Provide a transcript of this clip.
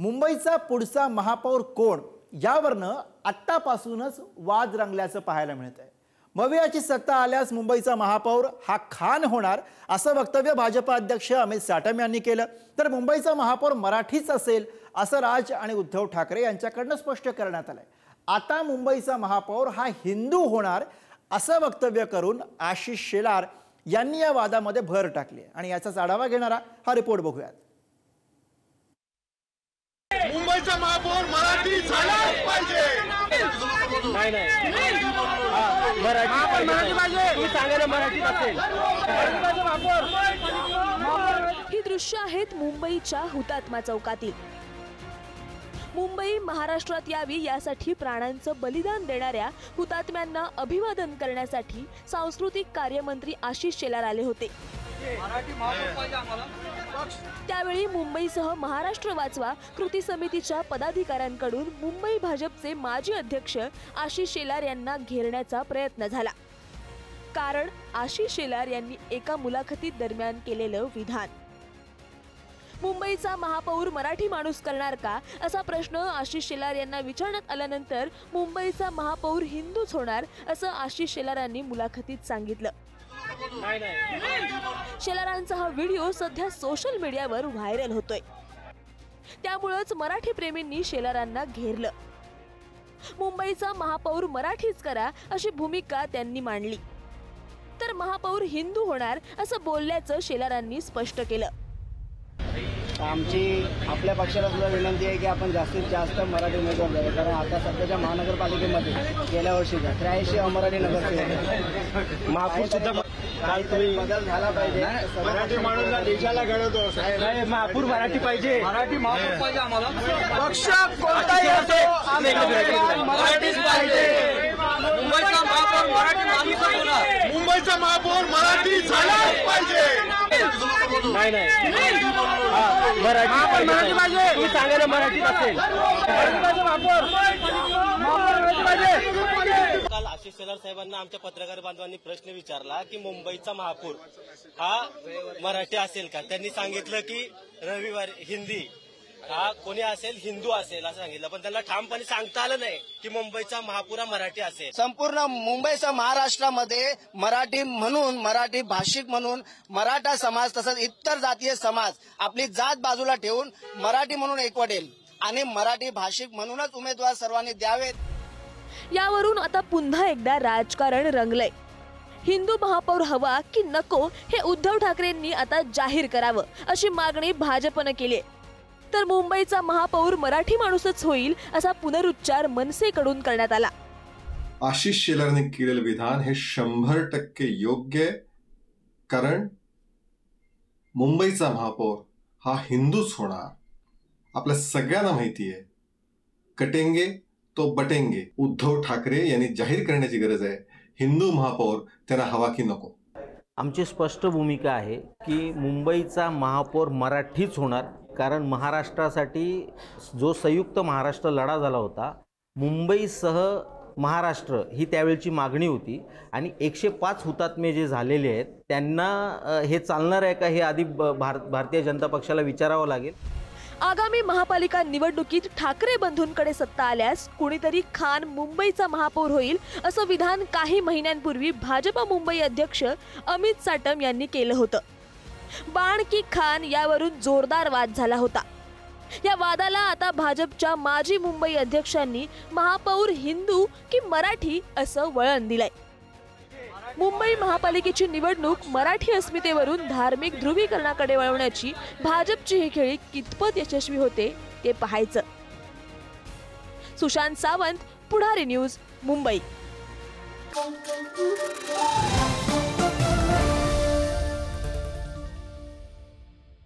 मुंबईचा पुढचा महापौर कोण यावरनं आत्तापासूनच वाद रंगल्याचं पाहायला मिळतंय। मवियाची सत्ता आल्यास मुंबईचा महापौर हा खान होणार असं वक्तव्य भाजपा अध्यक्ष अमित साटम यांनी केलं। तर मुंबईचा महापौर मराठीच असेल असं राज आणि उद्धव ठाकरे यांच्याकडनं स्पष्ट करण्यात आलंय। आता मुंबईचा महापौर हा हिंदू होणार असं वक्तव्य करून आशिष शेलार यांनी या वादामध्ये भर टाकली आणि याचाच आढावा घेणारा हा रिपोर्ट बघूयात। मुंबईचा महापौर मराठी झालाच पाहिजे। ही दृश्य आहेत मुंबईच्या हुतात्मा चौकातील। मुंबई महाराष्ट्रात यावी यासाठी प्राणांचं बलिदान देणाऱ्या हुतात्म्यांना अभिवादन करण्यासाठी सांस्कृतिक कार्यमंत्री आशिष शेलार आले होते। त्यावेळी मुंबईसह महाराष्ट्र वाचवा कृती समितीच्या पदाधिकाऱ्यांकडून मुंबई भाजपचे माजी अध्यक्ष आशिष शेलार यांना घेरण्याचा प्रयत्न झाला। कारण आशिष शेलार यांनी एका मुलाखतीत दरम्यान केलेलं विधान। मुंबईचा महापौर मराठी माणूस करणार का असा प्रश्न आशिष शेलार यांना विचारण्यात आल्यानंतर मुंबईचा महापौर हिंदूच होणार असं आशिष शेलारांनी मुलाखतीत सांगितलं। शेलारांचा हा व्हिडिओ सध्या सोशल मीडियावर व्हायरल होतोय। त्यामुळेच मराठी प्रेमींनी शेलारांना घेरलं। मुंबईचा महापौर मराठीच करा अशी भूमिका त्यांनी मांडली। तर महापौर हिंदू होणार असं बोलल्याचं शेलारांनी स्पष्ट केलं। आमची आपल्या पक्षाला सुद्धा विनंती आहे की आपण जास्तीत जास्त मराठी उमेदवार द्यावे, कारण आता सध्याच्या महानगरपालिकेमध्ये गेल्या वर्षी 83 अमराठी नगरसेवक महापौर सुद्धा बदल झाला पाहिजे। मराठी माणूस देशाला घडवतो साहेब, महापौर मराठी पाहिजे, मराठी महापौर पाहिजे आम्हाला। पक्ष कोणताही असो मराठीच पाहिजे। मुंबईचा महापौर मराठी माणूस होणार, मुंबईचा महापौर मराठी झालाच पाहिजे। काल आशिष शेलार साहेबांना आमच्या पत्रकार बांधवांनी प्रश्न विचारला की मुंबईचा महापौर हा मराठी असेल का। त्यांनी सांगितलं की रविवारी हिंदी हा कोणी असेल हिंदू असेल असं सांगितलं, पण त्यांना ठामपणे सांगता आलं नाही की मुंबईचा महापौर हा मराठी असेल। संपूर्ण मुंबईसह महाराष्ट्रामध्ये मराठी म्हणून, मराठी भाषिक म्हणून मराठा समाज तसंच इतर जातीय समाज आपली जात बाजूला ठेवून मराठी म्हणून एकवटेल आणि मराठी भाषिक म्हणूनच उमेदवार सर्वांनी द्यावेत। यावरून आता पुन्हा एकदा राजकारण रंगलंय। हिंदू महापौर हवा की नको हे उद्धव ठाकरेंनी आता जाहीर करावं अशी मागणी भाजपनं केली आहे। तर मुंबईचा महापौर मराठी माणूसच होईल असा पुनरुच्चार मनसेकडून करण्यात आला। आशिष शेलारने केलेलं विधान हे 100% योग्य आहे, कारण मुंबईचा महापौर हा हिंदूच होणार आपल्या सगळ्यांना माहिती आहे। कटेंगे तो बटेंगे उद्धव ठाकरे यांनी जाहीर करण्याची गरज आहे। हिंदू महापौर त्यांना हवा की नको। आमची स्पष्ट भूमिका आहे की मुंबईचा महापौर मराठीच होणार, कारण महाराष्ट्रासाठी जो संयुक्त महाराष्ट्र लढा झाला होता, मुंबईसह महाराष्ट्र ही त्यावेळची मागणी होती आणि 105 हुतात्मे जे झालेले आहेत त्यांना हे चालणार आहे का हे आधी भारतीय जनता पक्षाला विचारावं लागेल। आगामी महापालिका निवडणुकीत ठाकरे बंधूंकडे सत्ता आल्यास कुणीतरी खान मुंबईचा महापौर होईल असं विधान काही महिन्यांपूर्वी भाजपा मुंबई अध्यक्ष अमित साटम यांनी केलं होतं। बाण की खान यावरून जोरदार वाद झाला होता। या वादाला आता भाजपच्या माजी मुंबई अध्यक्षांनी महापौर हिंदू की मराठी असं वळण दिलंय। मुंबई महापालिकेची निवडणूक मराठी अस्मितेवरून धार्मिक ध्रुवीकरणाकडे वळवण्याची भाजपची ही खेळी कितपत यशस्वी होते ते पाहायचं। सुशांत सावंत, पुढारी न्यूज, मुंबई।